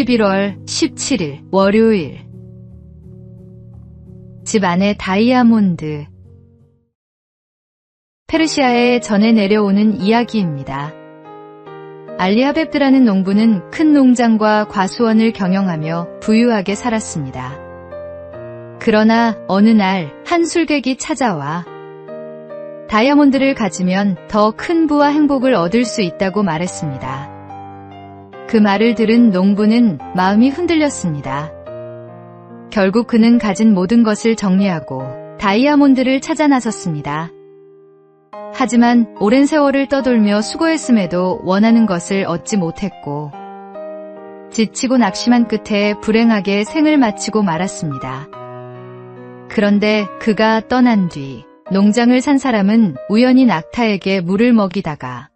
11월 17일 월요일. 집 안에 다이아몬드. 페르시아에 전해 내려오는 이야기입니다. 알리아베드라는 농부는 큰 농장과 과수원을 경영하며 부유하게 살았습니다. 그러나 어느 날 한 술객이 찾아와 다이아몬드를 가지면 더 큰 부와 행복을 얻을 수 있다고 말했습니다. 그 말을 들은 농부는 마음이 흔들렸습니다. 결국 그는 가진 모든 것을 정리하고 다이아몬드를 찾아 나섰습니다. 하지만 오랜 세월을 떠돌며 수고했음에도 원하는 것을 얻지 못했고 지치고 낙심한 끝에 불행하게 생을 마치고 말았습니다. 그런데 그가 떠난 뒤 농장을 산 사람은 우연히 낙타에게 물을 먹이다가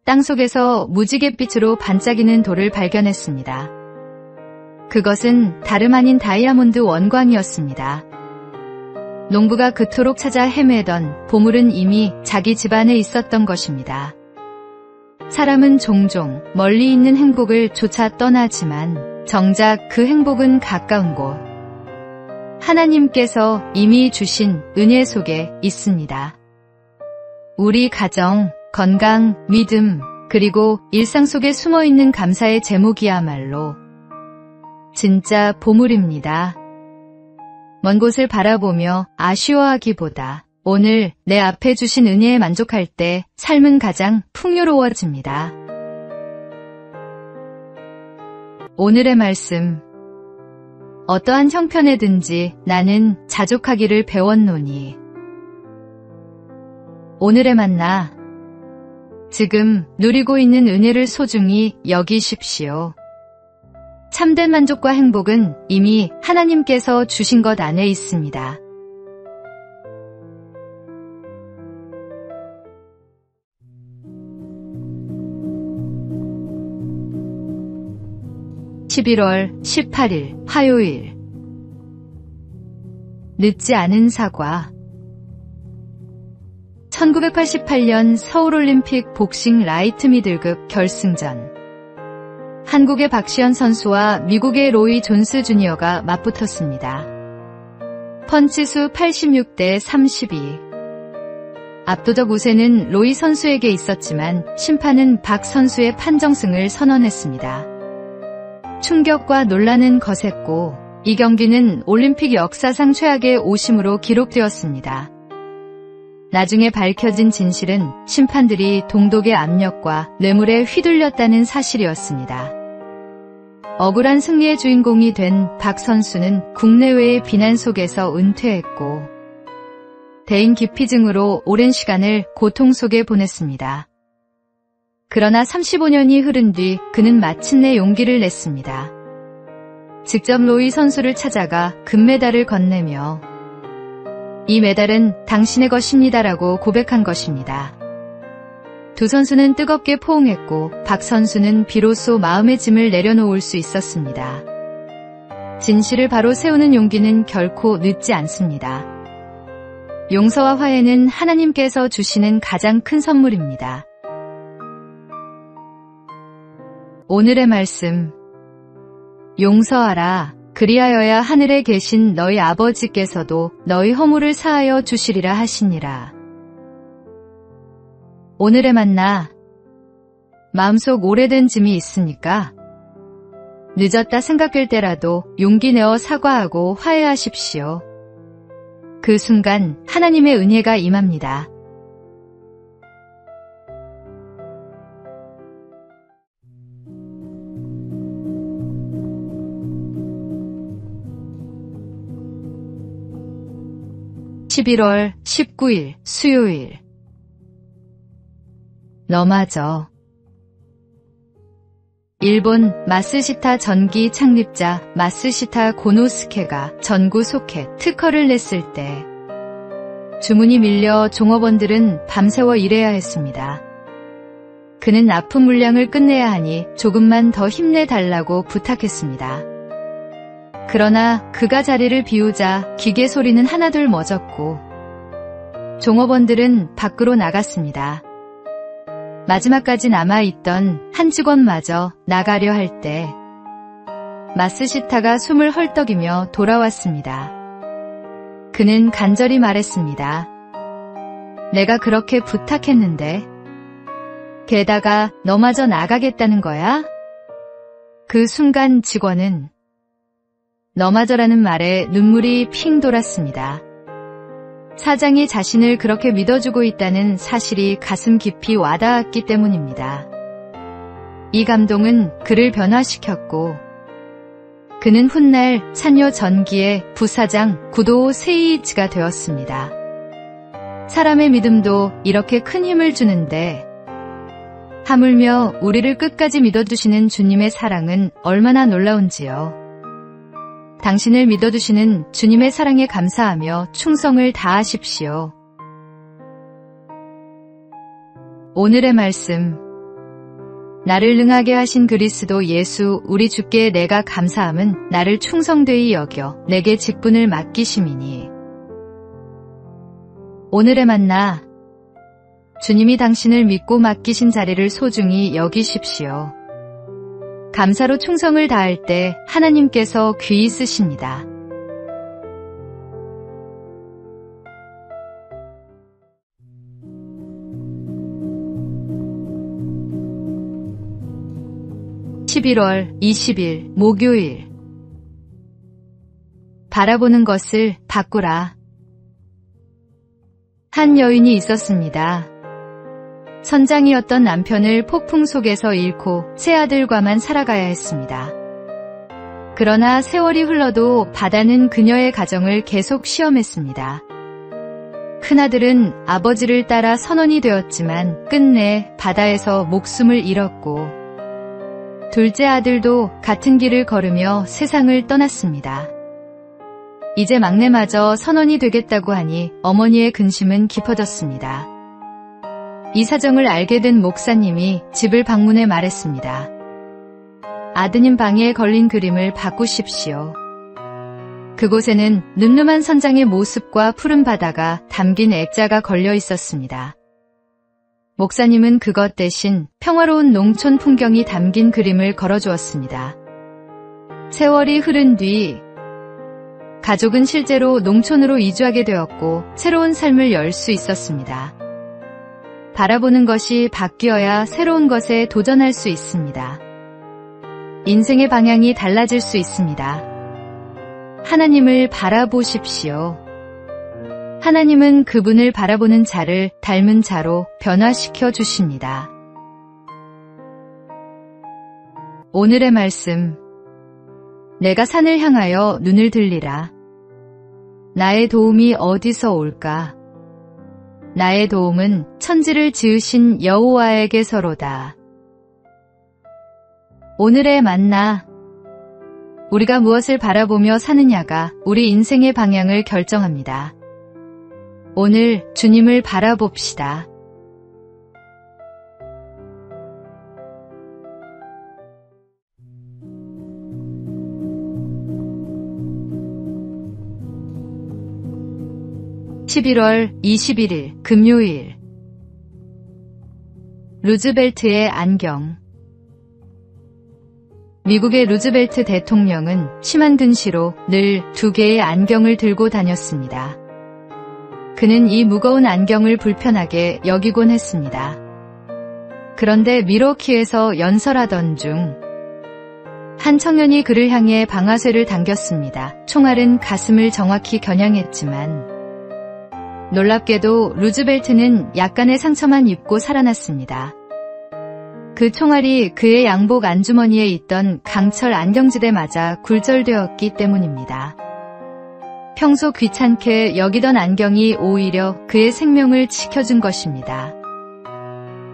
땅속에서 무지갯빛으로 반짝이는 돌을 발견했습니다. 그것은 다름 아닌 다이아몬드 원광이었습니다. 농부가 그토록 찾아 헤매던 보물은 이미 자기 집안에 있었던 것입니다. 사람은 종종 멀리 있는 행복을 쫓아 떠나지만 정작 그 행복은 가까운 곳, 하나님께서 이미 주신 은혜 속에 있습니다. 우리 가정, 건강, 믿음, 그리고 일상 속에 숨어있는 감사의 제목이야말로 진짜 보물입니다. 먼 곳을 바라보며 아쉬워하기보다 오늘 내 앞에 주신 은혜에 만족할 때 삶은 가장 풍요로워집니다. 오늘의 말씀. 어떠한 형편에든지 나는 자족하기를 배웠노니. 오늘의 만나. 지금 누리고 있는 은혜를 소중히 여기십시오. 참된 만족과 행복은 이미 하나님께서 주신 것 안에 있습니다. (11월 18일) 화요일. 늦지 않은 사과. 1988년 서울올림픽 복싱 라이트 미들급 결승전. 한국의 박시현 선수와 미국의 로이 존스 주니어가 맞붙었습니다. 펀치수 86대 32. 압도적 우세는 로이 선수에게 있었지만 심판은 박 선수의 판정승을 선언했습니다. 충격과 논란은 거셌고 이 경기는 올림픽 역사상 최악의 오심으로 기록되었습니다. 나중에 밝혀진 진실은 심판들이 동독의 압력과 뇌물에 휘둘렸다는 사실이었습니다. 억울한 승리의 주인공이 된 박 선수는 국내외의 비난 속에서 은퇴했고 대인 기피증으로 오랜 시간을 고통 속에 보냈습니다. 그러나 35년이 흐른 뒤 그는 마침내 용기를 냈습니다. 직접 로이 선수를 찾아가 금메달을 건네며 이 메달은 당신의 것입니다라고 고백한 것입니다. 두 선수는 뜨겁게 포옹했고 박 선수는 비로소 마음의 짐을 내려놓을 수 있었습니다. 진실을 바로 세우는 용기는 결코 늦지 않습니다. 용서와 화해는 하나님께서 주시는 가장 큰 선물입니다. 오늘의 말씀. 용서하라. 그리하여야 하늘에 계신 너희 아버지께서도 너희 허물을 사하여 주시리라 하시니라. 오늘의 만나. 마음속 오래된 짐이 있습니까? 늦었다 생각될 때라도 용기 내어 사과하고 화해하십시오. 그 순간 하나님의 은혜가 임합니다. (11월 19일) 수요일. 너마저. 일본 마쓰시타 전기 창립자 마쓰시타 고노스케가 전구 소켓 특허를 냈을 때 주문이 밀려 종업원들은 밤새워 일해야 했습니다. 그는 납품 물량을 끝내야 하니 조금만 더 힘내달라고 부탁했습니다. 그러나 그가 자리를 비우자 기계 소리는 하나둘 멎었고 종업원들은 밖으로 나갔습니다. 마지막까지 남아있던 한 직원마저 나가려 할 때 마스시타가 숨을 헐떡이며 돌아왔습니다. 그는 간절히 말했습니다. 내가 그렇게 부탁했는데 게다가 너마저 나가겠다는 거야? 그 순간 직원은 너마저라는 말에 눈물이 핑 돌았습니다. 사장이 자신을 그렇게 믿어주고 있다는 사실이 가슴 깊이 와닿았기 때문입니다. 이 감동은 그를 변화시켰고 그는 훗날 산요 전기의 부사장 구도 세이이치가 되었습니다. 사람의 믿음도 이렇게 큰 힘을 주는데 하물며 우리를 끝까지 믿어주시는 주님의 사랑은 얼마나 놀라운지요. 당신을 믿어주시는 주님의 사랑에 감사하며 충성을 다하십시오. 오늘의 말씀. 나를 능하게 하신 그리스도 예수 우리 주께 내가 감사함은 나를 충성되이 여겨 내게 직분을 맡기심이니. 오늘의 만나. 주님이 당신을 믿고 맡기신 자리를 소중히 여기십시오. 감사로 충성을 다할 때 하나님께서 귀히 쓰십니다. (11월 20일) 목요일. 바라보는 것을 바꾸라. 한 여인이 있었습니다. 선장이었던 남편을 폭풍 속에서 잃고 세 아들과만 살아가야 했습니다. 그러나 세월이 흘러도 바다는 그녀의 가정을 계속 시험했습니다. 큰아들은 아버지를 따라 선원이 되었지만 끝내 바다에서 목숨을 잃었고 둘째 아들도 같은 길을 걸으며 세상을 떠났습니다. 이제 막내마저 선원이 되겠다고 하니 어머니의 근심은 깊어졌습니다. 이 사정을 알게 된 목사님이 집을 방문해 말했습니다. 아드님 방에 걸린 그림을 바꾸십시오. 그곳에는 늠름한 선장의 모습과 푸른 바다가 담긴 액자가 걸려 있었습니다. 목사님은 그것 대신 평화로운 농촌 풍경이 담긴 그림을 걸어주었습니다. 세월이 흐른 뒤 가족은 실제로 농촌으로 이주하게 되었고 새로운 삶을 열 수 있었습니다. 바라보는 것이 바뀌어야 새로운 것에 도전할 수 있습니다. 인생의 방향이 달라질 수 있습니다. 하나님을 바라보십시오. 하나님은 그분을 바라보는 자를 닮은 자로 변화시켜 주십니다. 오늘의 말씀. 내가 산을 향하여 눈을 들리라. 나의 도움이 어디서 올까? 나의 도움은 천지를 지으신 여호와에게서로다. 오늘의 만나. 우리가 무엇을 바라보며 사느냐가 우리 인생의 방향을 결정합니다. 오늘 주님을 바라봅시다. (11월 21일) 금요일. 루즈벨트의 안경. 미국의 루즈벨트 대통령은 심한 근시로 늘 2개의 안경을 들고 다녔습니다. 그는 이 무거운 안경을 불편하게 여기곤 했습니다. 그런데 밀워키에서 연설하던 중 한 청년이 그를 향해 방아쇠를 당겼습니다. 총알은 가슴을 정확히 겨냥했지만 놀랍게도 루즈벨트는 약간의 상처만 입고 살아났습니다. 그 총알이 그의 양복 안주머니에 있던 강철 안경지대 맞아 굴절되었기 때문입니다. 평소 귀찮게 여기던 안경이 오히려 그의 생명을 지켜준 것입니다.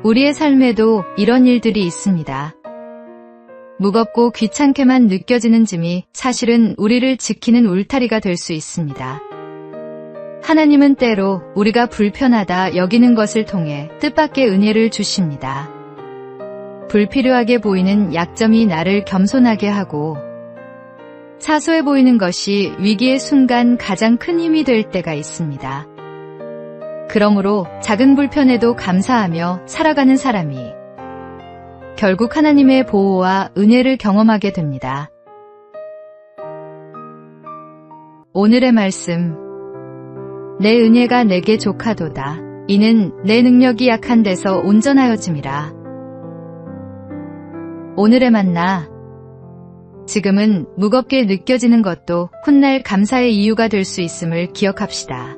우리의 삶에도 이런 일들이 있습니다. 무겁고 귀찮게만 느껴지는 짐이 사실은 우리를 지키는 울타리가 될 수 있습니다. 하나님은 때로 우리가 불편하다 여기는 것을 통해 뜻밖의 은혜를 주십니다. 불필요하게 보이는 약점이 나를 겸손하게 하고 사소해 보이는 것이 위기의 순간 가장 큰 힘이 될 때가 있습니다. 그러므로 작은 불편에도 감사하며 살아가는 사람이 결국 하나님의 보호와 은혜를 경험하게 됩니다. 오늘의 말씀. 내 은혜가 내게 족하도다. 이는 내 능력이 약한 데서 온전하여짐이라. 오늘의 만나. 지금은 무겁게 느껴지는 것도 훗날 감사의 이유가 될 수 있음을 기억합시다.